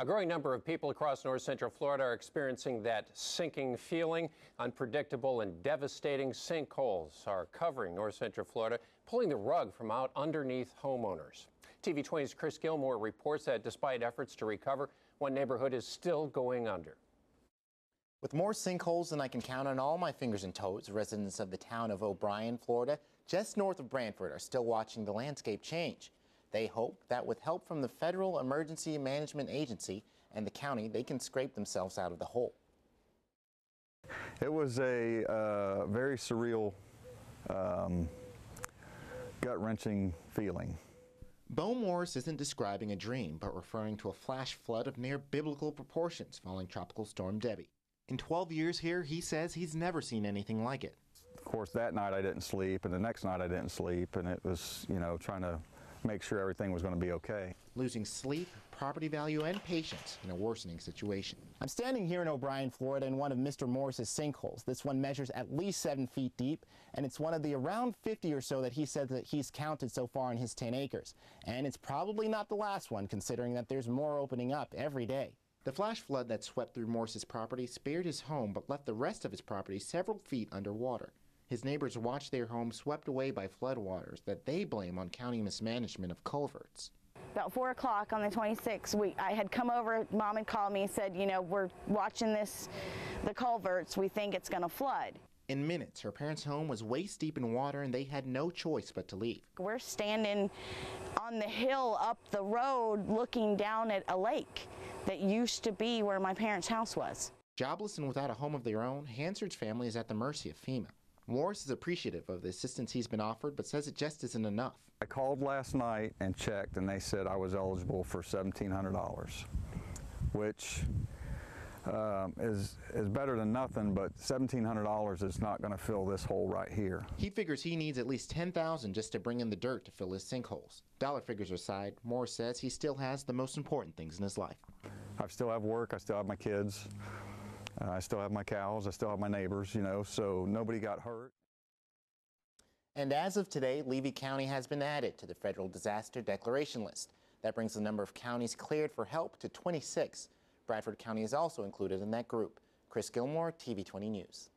A growing number of people across north central Florida are experiencing that sinking feeling. Unpredictable and devastating sinkholes are covering north central Florida, pulling the rug from out underneath homeowners. TV 20's Chris Gilmore reports that despite efforts to recover, one neighborhood is still going under. With more sinkholes than I can count on all my fingers and toes, residents of the town of OBrien, Florida, just north of Brantford, are still watching the landscape change. They hope that with help from the Federal Emergency Management Agency and the county, they can scrape themselves out of the hole. It was a very surreal, gut-wrenching feeling. Beau Morris isn't describing a dream, but referring to a flash flood of near biblical proportions following Tropical Storm Debbie. In 12 years here, he says he's never seen anything like it. Of course, that night I didn't sleep, and the next night I didn't sleep, and it was, trying to make sure everything was going to be okay. Losing sleep, property value, and patience in a worsening situation. I'm standing here in OBrien, Florida, in one of Mr. Morris's sinkholes. This one measures at least 7 feet deep, and it's one of the around 50 or so that he said that he's counted so far in his 10 acres. And it's probably not the last one, considering that there's more opening up every day. The flash flood that swept through Morris's property spared his home, but left the rest of his property several feet underwater. His neighbors watched their home swept away by floodwaters that they blame on county mismanagement of culverts. About 4 o'clock on the 26th, I had come over, Mom had called me and said, we're watching the culverts, we think it's going to flood. In minutes, her parents' home was waist deep in water and they had no choice but to leave. We're standing on the hill up the road looking down at a lake that used to be where my parents' house was. Jobless and without a home of their own, Hansard's family is at the mercy of FEMA. Morris is appreciative of the assistance he's been offered, but says it just isn't enough. I called last night and checked, and they said I was eligible for $1,700, which is better than nothing, but $1,700 is not going to fill this hole right here. He figures he needs at least $10,000 just to bring in the dirt to fill his sinkholes. Dollar figures aside, Morris says he still has the most important things in his life. I still have work, I still have my kids. I still have my cows, I still have my neighbors, so nobody got hurt. And as of today, Levy County has been added to the federal disaster declaration list. That brings the number of counties cleared for help to 26. Bradford County is also included in that group. Chris Gilmore, TV 20 News.